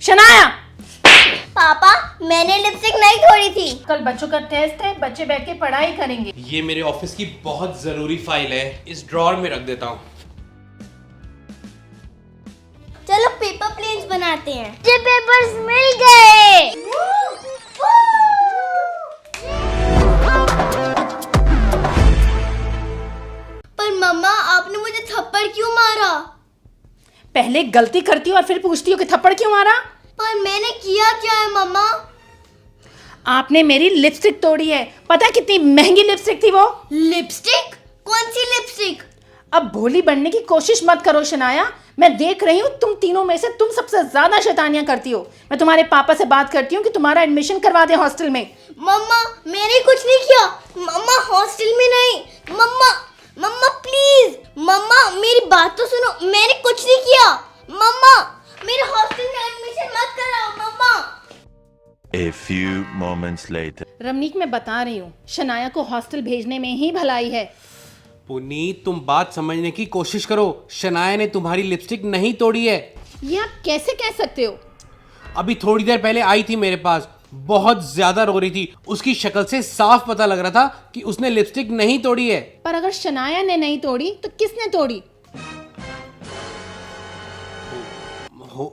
शनाया, पापा मैंने लिपस्टिक नहीं तोड़ी थी। कल बच्चों का टेस्ट है, बच्चे बैठ के पढ़ाई करेंगे। ये मेरे ऑफिस की बहुत जरूरी फाइल है, इस ड्रॉर में रख देता हूँ। चलो पेपर प्लेन्स बनाते हैं। ये पेपर्स मिल गए। पर मम्मा आपने मुझे थप्पड़ क्यों मारा? पहले गलती करती हो और फिर पूछती हो कि थप्पड़ क्यों मारा। पर मैंने किया क्या है मम्मा? आपने मेरी लिपस्टिक तोड़ी है। पता है कितनी महंगी लिपस्टिक थी वो? लिपस्टिक? कौन सी लिपस्टिक? अब भोली बनने की कोशिश मत करो शनाया। मैं देख रही हूँ तुम तीनों में से तुम सबसे ज्यादा शैतानियां करती हो। मैं तुम्हारे पापा से बात करती हूँ कि तुम्हारा एडमिशन करवा दे हॉस्टल में। मम्मा मैंने कुछ नहीं किया। मम्मा हॉस्टल में नहीं। मम्मा मम्मा प्लीज, मम्मा मेरी बात तो सुनो, मैंने कुछ नहीं किया। मम्मा मेरे हॉस्टल में एडमिशन मत कराओ मम्मा। A few moments later. Ramnik, मैं बता रही हूँ शनाया को हॉस्टल भेजने में ही भलाई है। पुनीत, तुम बात समझने की कोशिश करो। शनाया ने तुम्हारी लिपस्टिक नहीं तोड़ी है। ये आप कैसे कह सकते हो? अभी थोड़ी देर पहले आई थी मेरे पास, बहुत ज्यादा रो रही थी। उसकी शक्ल से साफ पता लग रहा था कि उसने लिपस्टिक नहीं तोड़ी है। पर अगर शनाया ने नहीं तोड़ी तो किसने तोड़ी?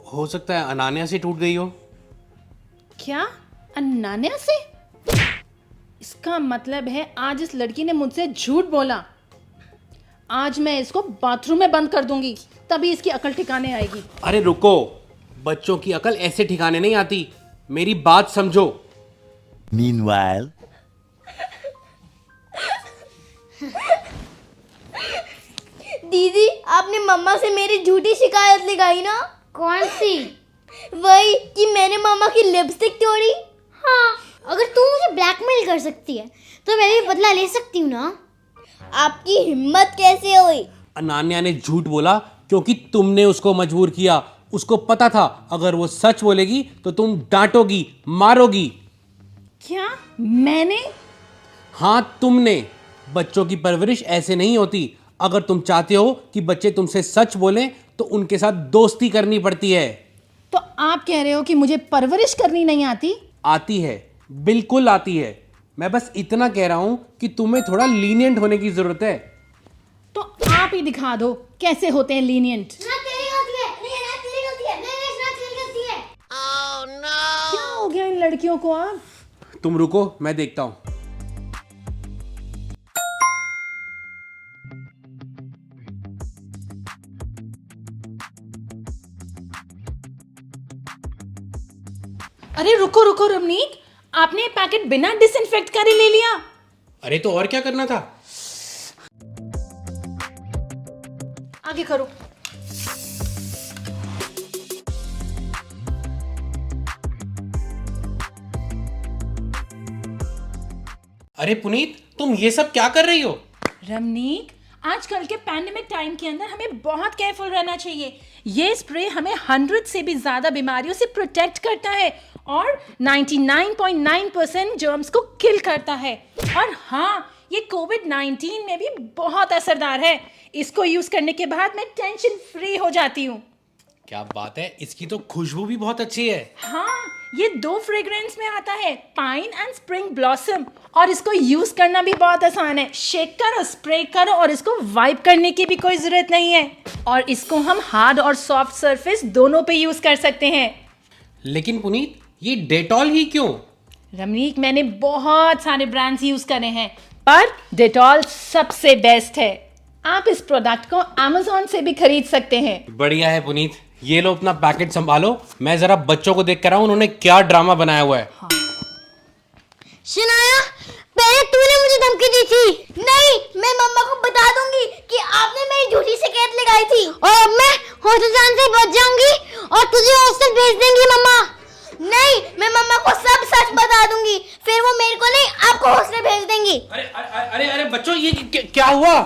हो सकता है अनान्या से टूट गई हो। क्या? अनान्या से? इसका मतलब है आज इस लड़की ने मुझसे झूठ बोला। आज मैं इसको बाथरूम में बंद कर दूंगी, तभी इसकी अकल ठिकाने आएगी। अरे रुको, बच्चों की अकल ऐसे ठिकाने नहीं आती, मेरी बात समझो। Meanwhile. दीदी आपने मम्मा से मेरी झूठी शिकायत लगाई ना? कौन सी? वही कि मैंने मम्मा की लिपस्टिक तोड़ी। हाँ, अगर तू मुझे ब्लैकमेल कर सकती है तो मैं भी बदला ले सकती हूँ ना। आपकी हिम्मत कैसे हुई? अनान्या ने झूठ बोला क्योंकि तुमने उसको मजबूर किया। उसको पता था अगर वो सच बोलेगी तो तुम डांटोगी, मारोगी। क्या मैंने? हाँ तुमने। बच्चों की परवरिश ऐसे नहीं होती। अगर तुम चाहते हो कि बच्चे तुमसे सच बोलें तो उनके साथ दोस्ती करनी पड़ती है। तो आप कह रहे हो कि मुझे परवरिश करनी नहीं आती? आती है, बिल्कुल आती है। मैं बस इतना कह रहा हूं कि तुम्हें थोड़ा लीनियंट होने की जरूरत है। तो आप ही दिखा दो कैसे होते हैं लीनियंट। क्या हो गया इन लड़कियों को? आप तुम रुको, मैं देखता हूं। अरे रुको रुको रमनीक, आपने ये पैकेट बिना डिसइंफेक्ट करे ले लिया? अरे तो और क्या करना था? आगे करो। अरे पुनीत, तुम ये सब क्या कर रही हो? रमनीक, आजकल के पैंडेमिक टाइम के अंदर हमें बहुत केयरफुल रहना चाहिए। ये स्प्रे हमें 100 से भी ज्यादा बीमारियों से प्रोटेक्ट करता है और 99.9% जर्म्स को किल करता है। और हाँ, ये कोविड-19 में भी बहुत असरदार है। इसको यूज करने के बाद मैं टेंशन फ्री हो जाती हूँ। क्या बात है, इसकी तो खुशबू भी बहुत अच्छी है। हाँ, ये 2 फ्रेग्रेंस में आता है, पाइन एंड स्प्रिंग ब्लॉसम। और इसको यूज करना भी बहुत आसान है। शेक करो, स्प्रे करो और इसको वाइप करने की भी कोई जरूरत नहीं है। और इसको हम हार्ड और सॉफ्ट सरफेस दोनों पे यूज कर सकते हैं। लेकिन पुनीत, ये डेटॉल ही क्यों? रमनीक, मैंने बहुत सारे ब्रांड्स यूज करे हैं पर डेटॉल सबसे बेस्ट है। आप इस प्रोडक्ट को Amazon से भी खरीद सकते हैं। बढ़िया है पुनीत, ये लो अपना पैकेट संभालो। मैं जरा बच्चों को देख कर आऊं, उन्होंने क्या ड्रामा बनाया हुआ है। शनाया, पहले तूने मुझे धमकी दी थी। नहीं, मैं मम्मा को बता दूंगी कि आपने मेरी झूठी शिकायत लगाई थी और अब मैं हॉस्टल जाने से बच जाऊंगी और तुझे हॉस्टल भेज देंगी मम्मा। नहीं, मैं मम्मा को सब सच बता दूंगी, फिर वो मेरे को नहीं आपको हॉस्टल भेज देंगी। अरे अरे अरे अरे बच्चों, ये क्या हुआ?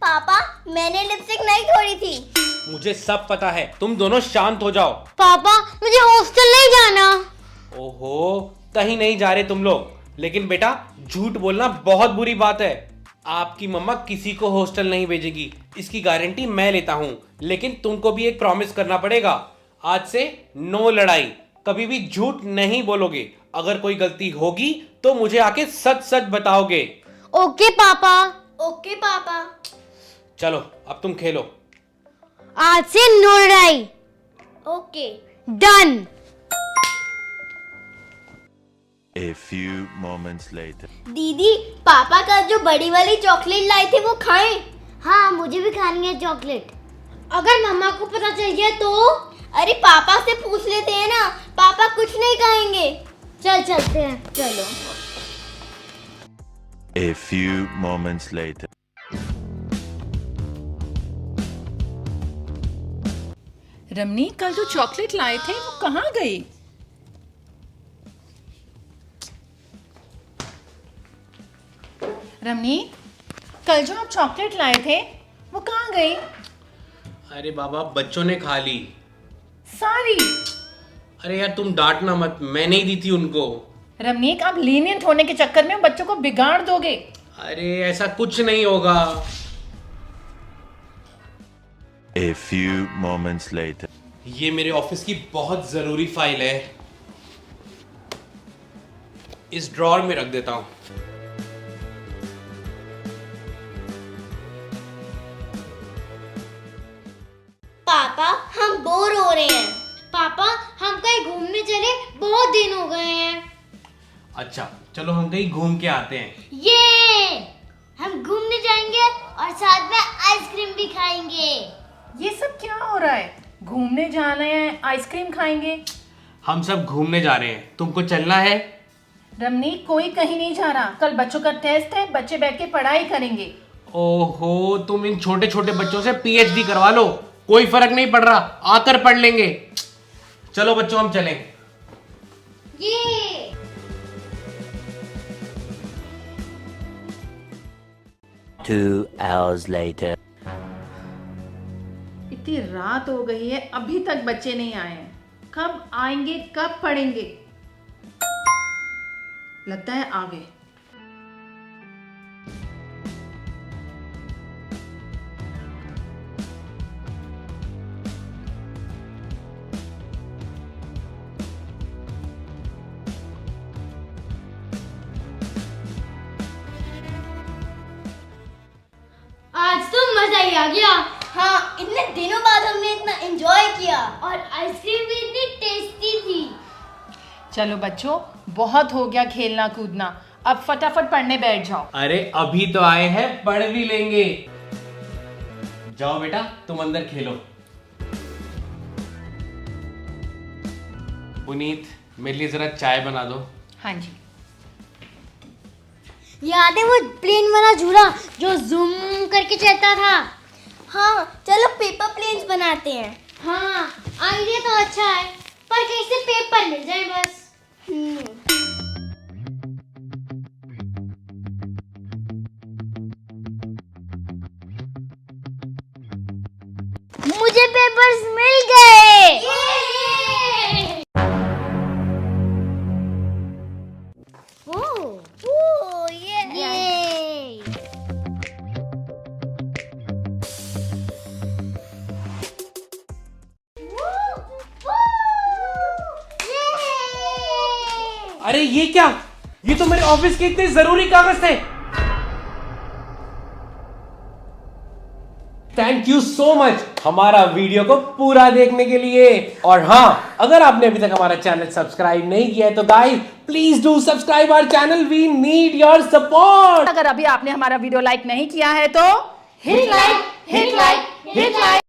पापा मैंने लिपस्टिक नहीं तोड़ी थी। मुझे सब पता है, तुम दोनों शांत हो जाओ। पापा मुझे हॉस्टल नहीं जाना। ओहो, कहीं नहीं जा रहे तुम लोग। लेकिन बेटा, झूठ बोलना बहुत बुरी बात है। आपकी मम्मा किसी को हॉस्टल नहीं भेजेगी, इसकी गारंटी मैं लेता हूँ। लेकिन तुमको भी एक प्रॉमिस करना पड़ेगा। आज से नो लड़ाई, कभी भी झूठ नहीं बोलोगे। अगर कोई गलती होगी तो मुझे आके सच सच बताओगे। ओके पापा। ओके पापा। चलो अब तुम खेलो। आज से नो लड़ाई। Okay. Done. A few moments later. दीदी, पापा का जो बड़ी वाली चॉकलेट लाए थे वो खाएं? हाँ, मुझे भी खानी है चॉकलेट। अगर मम्मा को पता चल गया तो? अरे पापा से पूछ लेते हैं ना, पापा कुछ नहीं खाएंगे। चल चलते हैं, चलो। A few moments later. रमनी, कल जो चॉकलेट लाए थे वो कहाँ गई? रमनी, कल जो आप चॉकलेट लाए थे वो कहाँ गई? अरे बाबा, बच्चों ने खा ली सारी। अरे यार तुम डांटना मत, मैं नहीं दी थी उनको। रमनीक, आप लीनियंट होने के चक्कर में बच्चों को बिगाड़ दोगे। अरे ऐसा कुछ नहीं होगा। A few moments later. ये मेरे ऑफिस की बहुत जरूरी फाइल है, इस ड्रॉर में रख देता हूं। पापा, हम बोर हो रहे हैं। पापा, हम कहीं घूमने चले, बहुत दिन हो गए हैं। अच्छा चलो हम कहीं घूम के आते हैं। ये हम घूमने जाएंगे और साथ में आइसक्रीम भी खाएंगे। ये सब क्या हो रहा है? घूमने जाना है, आइसक्रीम खाएंगे? हम सब घूमने जा रहे हैं, तुमको चलना है? रमनीक, कोई कहीं नहीं जा रहा। कल बच्चों का टेस्ट है, बच्चे बैठ के पढ़ाई करेंगे। ओहो, तुम इन छोटे छोटे बच्चों से पीएचडी करवा लो, कोई फर्क नहीं पड़ रहा, आकर पढ़ लेंगे। चलो बच्चों हम चलें। ये 2 hours later. इतनी रात हो गई है, अभी तक बच्चे नहीं आए हैं। कब आएंगे, कब पढ़ेंगे? लगता है आ गए। आज तो मजा ही आ गया। हाँ, इतने दिनों बाद हमने इतना एंजॉय किया। और आइसक्रीम भी इतनी टेस्टी थी। चलो बच्चों, बहुत हो गया खेलना कूदना, अब फटाफट पढ़ने बैठ जाओ। अरे अभी तो आए हैं, पढ़ भी लेंगे। जाओ बेटा, तुम अंदर खेलो। पुनीत, मेरे लिए जरा चाय बना दो। हाँ जी। याद है वो प्लेन वाला झूला जो जूम करके चलता था? हाँ, चलो पेपर प्लेन्स बनाते हैं। हाँ, आइडिया तो अच्छा है, पर कहीं से पेपर मिल जाए बस। मुझे पेपर्स मिल गए। अरे ये क्या? ये तो मेरे ऑफिस के इतने जरूरी कागज थे। थैंक यू सो मच हमारा वीडियो को पूरा देखने के लिए। और हाँ, अगर आपने अभी तक हमारा चैनल सब्सक्राइब नहीं किया है तो guys please do subscribe our channel, we need your support. अगर अभी आपने हमारा वीडियो लाइक नहीं किया है तो hit like, hit like, hit like.